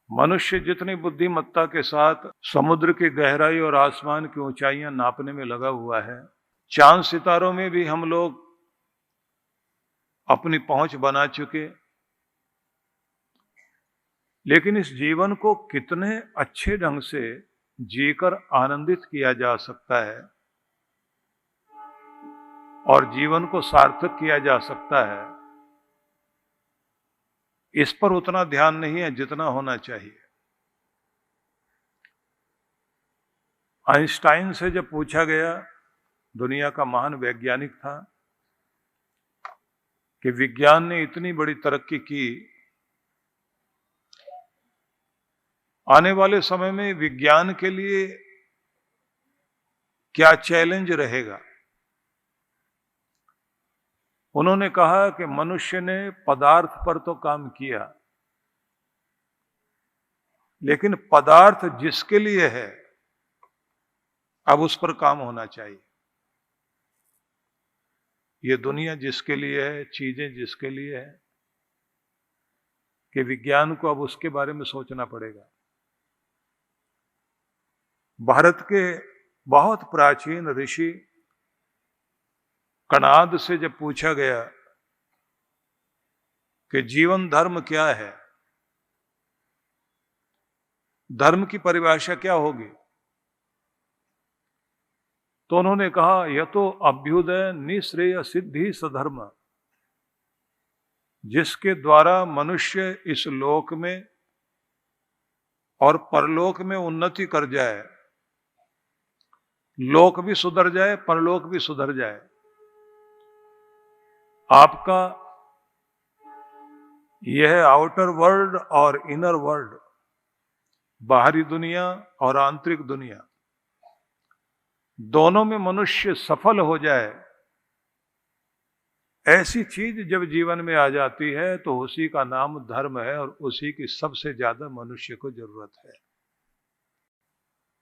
मनुष्य जितनी बुद्धिमत्ता के साथ समुद्र की गहराई और आसमान की ऊंचाइयां नापने में लगा हुआ है, चांद सितारों में भी हम लोग अपनी पहुंच बना चुके, लेकिन इस जीवन को कितने अच्छे ढंग से जीकर आनंदित किया जा सकता है और जीवन को सार्थक किया जा सकता है, इस पर उतना ध्यान नहीं है जितना होना चाहिए। आइंस्टाइन से जब पूछा गया, दुनिया का महान वैज्ञानिक था, कि विज्ञान ने इतनी बड़ी तरक्की की, आने वाले समय में विज्ञान के लिए क्या चैलेंज रहेगा। उन्होंने कहा कि मनुष्य ने पदार्थ पर तो काम किया, लेकिन पदार्थ जिसके लिए है अब उस पर काम होना चाहिए। ये दुनिया जिसके लिए है, चीजें जिसके लिए है, कि विज्ञान को अब उसके बारे में सोचना पड़ेगा। भारत के बहुत प्राचीन ऋषि कणाद से जब पूछा गया कि जीवन धर्म क्या है, धर्म की परिभाषा क्या होगी, तो उन्होंने कहा, यह तो अभ्युदय निश्रेय सिद्धि सधर्म, जिसके द्वारा मनुष्य इस लोक में और परलोक में उन्नति कर जाए, लोक भी सुधर जाए, परलोक भी सुधर जाए। आपका यह आउटर वर्ल्ड और इनर वर्ल्ड, बाहरी दुनिया और आंतरिक दुनिया, दोनों में मनुष्य सफल हो जाए, ऐसी चीज जब जीवन में आ जाती है तो उसी का नाम धर्म है, और उसी की सबसे ज्यादा मनुष्य को जरूरत है।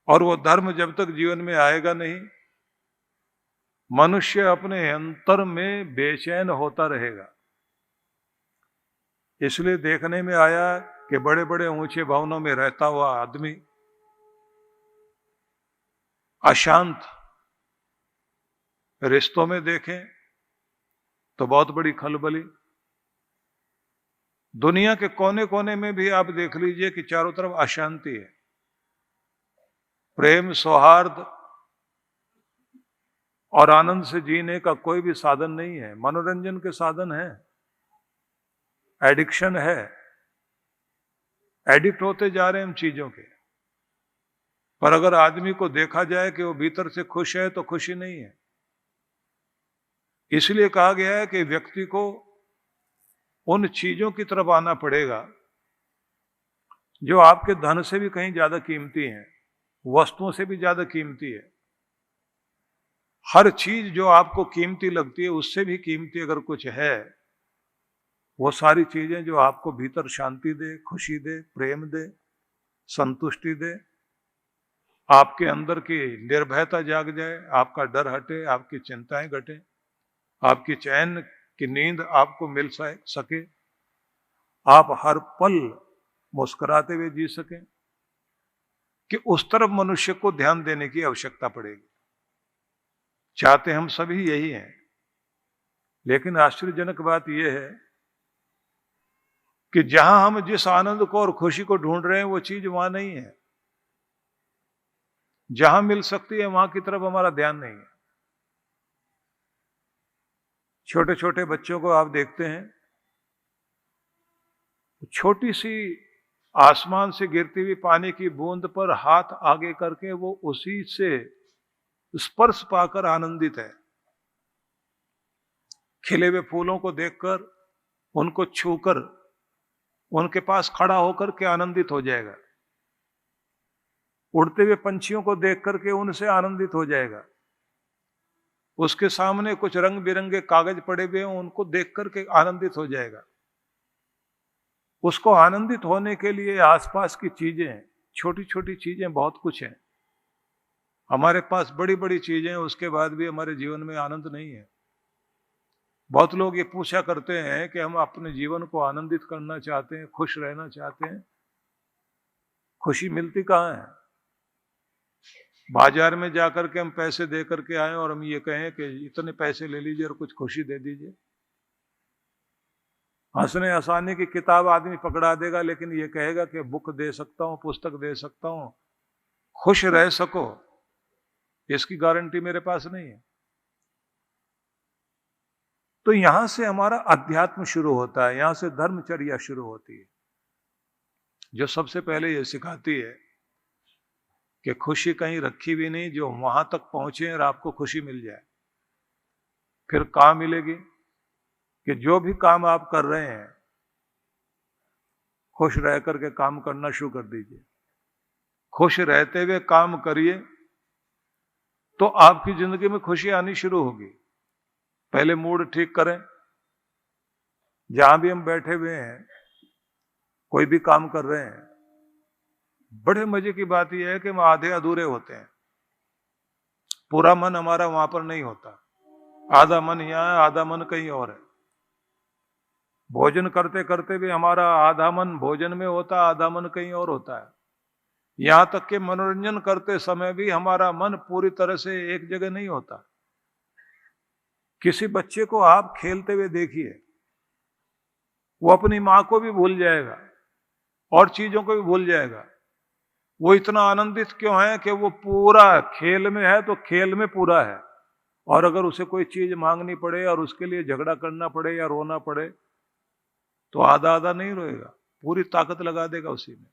और वो धर्म जब तक जीवन में आएगा नहीं, मनुष्य अपने अंतर में बेचैन होता रहेगा। इसलिए देखने में आया कि बड़े बड़े ऊंचे भवनों में रहता हुआ आदमी अशांत, रिश्तों में देखें तो बहुत बड़ी खलबली। दुनिया के कोने कोने में भी आप देख लीजिए कि चारों तरफ अशांति है। प्रेम, सौहार्द और आनंद से जीने का कोई भी साधन नहीं है। मनोरंजन के साधन है, एडिक्शन है, एडिक्ट होते जा रहे हैं हम चीजों के। पर अगर आदमी को देखा जाए कि वो भीतर से खुश है तो खुशी नहीं है। इसलिए कहा गया है कि व्यक्ति को उन चीजों की तरफ आना पड़ेगा जो आपके धन से भी कहीं ज्यादा कीमती हैं, वस्तुओं से भी ज्यादा कीमती है। हर चीज जो आपको कीमती लगती है, उससे भी कीमती अगर कुछ है, वो सारी चीजें जो आपको भीतर शांति दे, खुशी दे, प्रेम दे, संतुष्टि दे, आपके अंदर की निर्भयता जाग जाए, आपका डर हटे, आपकी चिंताएं घटे, आपकी चैन की नींद आपको मिल सके, आप हर पल मुस्कुराते हुए जी सकें, कि उस तरफ मनुष्य को ध्यान देने की आवश्यकता पड़ेगी। चाहते हम सभी यही हैं, लेकिन आश्चर्यजनक बात यह है कि जहां हम जिस आनंद को और खुशी को ढूंढ रहे हैं वो चीज वहां नहीं है। जहां मिल सकती है वहां की तरफ हमारा ध्यान नहीं है। छोटे छोटे बच्चों को आप देखते हैं, छोटी सी आसमान से गिरती हुई पानी की बूंद पर हाथ आगे करके वो उसी से स्पर्श पाकर आनंदित है। खिले हुए फूलों को देखकर, उनको छूकर, उनके पास खड़ा होकर के आनंदित हो जाएगा। उड़ते हुए पंछियों को देख करके उनसे आनंदित हो जाएगा। उसके सामने कुछ रंग बिरंगे कागज पड़े हुए हैं, उनको देख करके आनंदित हो जाएगा। उसको आनंदित होने के लिए आसपास की चीजें, छोटी छोटी चीजें बहुत कुछ हैं। हमारे पास बड़ी बड़ी चीजें, उसके बाद भी हमारे जीवन में आनंद नहीं है। बहुत लोग ये पूछा करते हैं कि हम अपने जीवन को आनंदित करना चाहते हैं, खुश रहना चाहते हैं, खुशी मिलती कहाँ है? बाजार में जाकर के हम पैसे दे करके आए और हम ये कहें कि इतने पैसे ले लीजिए और कुछ खुशी दे दीजिए। हंसने हंसाने की किताब आदमी पकड़ा देगा, लेकिन ये कहेगा कि बुक दे सकता हूं, पुस्तक दे सकता हूं, खुश रह सको, इसकी गारंटी मेरे पास नहीं है। तो यहां से हमारा अध्यात्म शुरू होता है, यहां से धर्मचर्या शुरू होती है, जो सबसे पहले ये सिखाती है कि खुशी कहीं रखी भी नहीं, जो वहां तक पहुंचे और आपको खुशी मिल जाए। फिर कहां मिलेगी? कि जो भी काम आप कर रहे हैं, खुश रह करके काम करना शुरू कर दीजिए। खुश रहते हुए काम करिए तो आपकी जिंदगी में खुशी आनी शुरू होगी। पहले मूड ठीक करें। जहां भी हम बैठे हुए हैं, कोई भी काम कर रहे हैं, बड़े मजे की बात यह है कि हम आधे अधूरे होते हैं। पूरा मन हमारा वहां पर नहीं होता, आधा मन यहां है, आधा मन कहीं और है। भोजन करते करते भी हमारा आधा मन भोजन में होता, आधा मन कहीं और होता है। यहां तक कि मनोरंजन करते समय भी हमारा मन पूरी तरह से एक जगह नहीं होता। किसी बच्चे को आप खेलते हुए देखिए, वो अपनी मां को भी भूल जाएगा और चीजों को भी भूल जाएगा। वो इतना आनंदित क्यों है कि वो पूरा खेल में है, तो खेल में पूरा है। और अगर उसे कोई चीज मांगनी पड़े और उसके लिए झगड़ा करना पड़े या रोना पड़े, तो आधा आधा नहीं रोएगा, पूरी ताकत लगा देगा उसी में।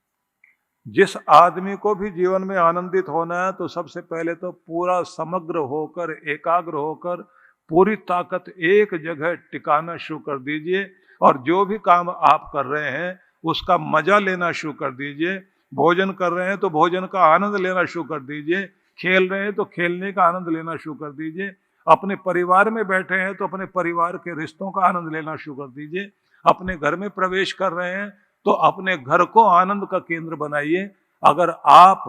जिस आदमी को भी जीवन में आनंदित होना है, तो सबसे पहले तो पूरा समग्र होकर, एकाग्र होकर, पूरी ताकत एक जगह टिकाना शुरू कर दीजिए। और जो भी काम आप कर रहे हैं उसका मजा लेना शुरू कर दीजिए। भोजन कर रहे हैं तो भोजन का आनंद लेना शुरू कर दीजिए। खेल रहे हैं तो खेलने का आनंद लेना शुरू कर दीजिए। अपने परिवार में बैठे हैं तो अपने परिवार के रिश्तों का आनंद लेना शुरू कर दीजिए। अपने घर में प्रवेश कर रहे हैं तो अपने घर को आनंद का केंद्र बनाइए। अगर आप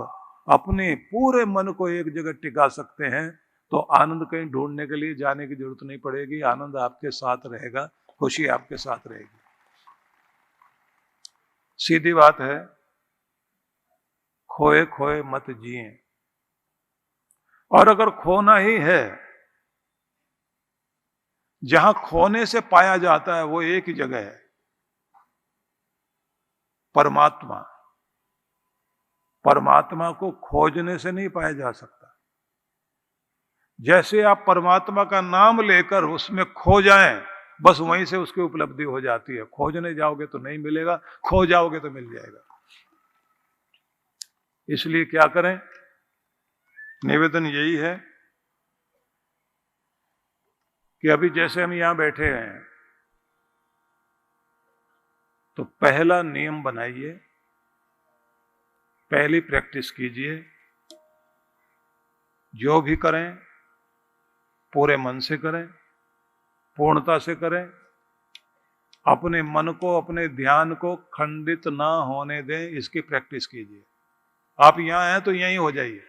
अपने पूरे मन को एक जगह टिका सकते हैं तो आनंद कहीं ढूंढने के लिए जाने की जरूरत नहीं पड़ेगी। आनंद आपके साथ रहेगा, खुशी आपके साथ रहेगी। सीधी बात है, खोए खोए मत जिए। और अगर खोना ही है, जहां खोने से पाया जाता है वो एक ही जगह है, परमात्मा। परमात्मा को खोजने से नहीं पाया जा सकता। जैसे आप परमात्मा का नाम लेकर उसमें खो जाएं, बस वहीं से उसकी उपलब्धि हो जाती है। खोजने जाओगे तो नहीं मिलेगा, खो जाओगे तो मिल जाएगा। इसलिए क्या करें? निवेदन यही है कि अभी जैसे हम यहां बैठे हैं, तो पहला नियम बनाइए, पहली प्रैक्टिस कीजिए। जो भी करें पूरे मन से करें, पूर्णता से करें। अपने मन को, अपने ध्यान को खंडित ना होने दें, इसकी प्रैक्टिस कीजिए। आप यहां हैं तो यहीं हो जाइए।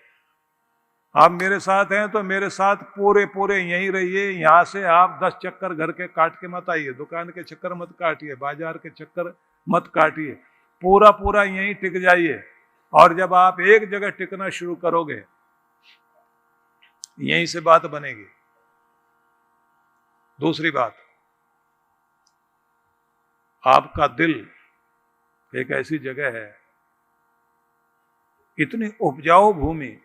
आप मेरे साथ हैं तो मेरे साथ पूरे पूरे यहीं रहिए। यहां से आप 10 चक्कर घर के काट के मत आइए, दुकान के चक्कर मत काटिए, बाजार के चक्कर मत काटिए। पूरा पूरा यहीं टिक जाइए। और जब आप एक जगह टिकना शुरू करोगे, यहीं से बात बनेगी। दूसरी बात, आपका दिल एक ऐसी जगह है, इतनी उपजाऊ भूमि,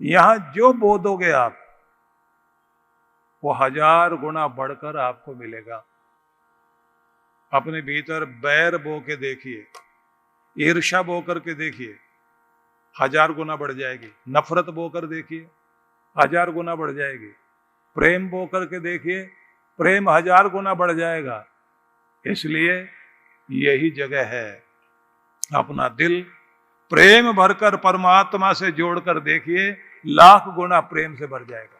यहां जो बो दोगे आप, वो 1000 गुना बढ़कर आपको मिलेगा। अपने भीतर बैर बो के देखिए, ईर्ष्या बो करके देखिए, 1000 गुना बढ़ जाएगी। नफरत बो कर देखिए, 1000 गुना बढ़ जाएगी। प्रेम बो करके देखिए, प्रेम 1000 गुना बढ़ जाएगा। इसलिए यही जगह है। अपना दिल प्रेम भरकर परमात्मा से जोड़कर देखिए, लाख गुना प्रेम से भर जाएगा।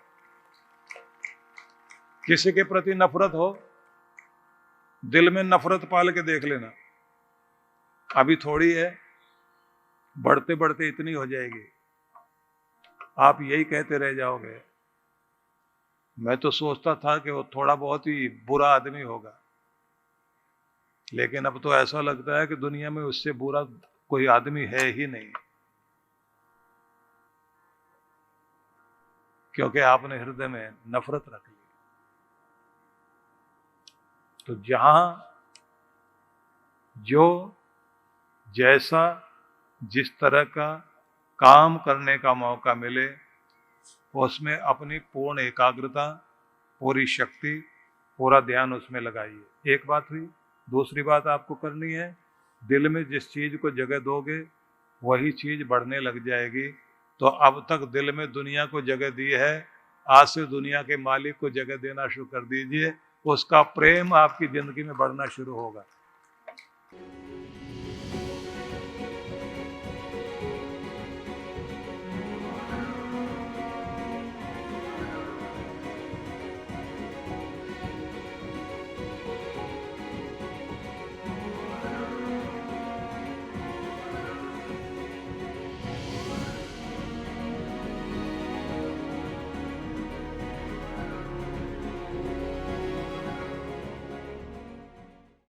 किसी के प्रति नफरत हो, दिल में नफरत पाल के देख लेना, अभी थोड़ी है, बढ़ते बढ़ते इतनी हो जाएगी। आप यही कहते रह जाओगे, मैं तो सोचता था कि वो थोड़ा बहुत ही बुरा आदमी होगा, लेकिन अब तो ऐसा लगता है कि दुनिया में उससे बुरा कोई आदमी है ही नहीं, क्योंकि आपने हृदय में नफरत रख ली। तो जहां जो जैसा जिस तरह का काम करने का मौका मिले उसमें अपनी पूर्ण एकाग्रता, पूरी शक्ति, पूरा ध्यान उसमें लगाइए। एक बात हुई। दूसरी बात आपको करनी है, दिल में जिस चीज को जगह दोगे वही चीज बढ़ने लग जाएगी। तो अब तक दिल में दुनिया को जगह दी है, आज से दुनिया के मालिक को जगह देना शुरू कर दीजिए, उसका प्रेम आपकी जिंदगी में बढ़ना शुरू होगा।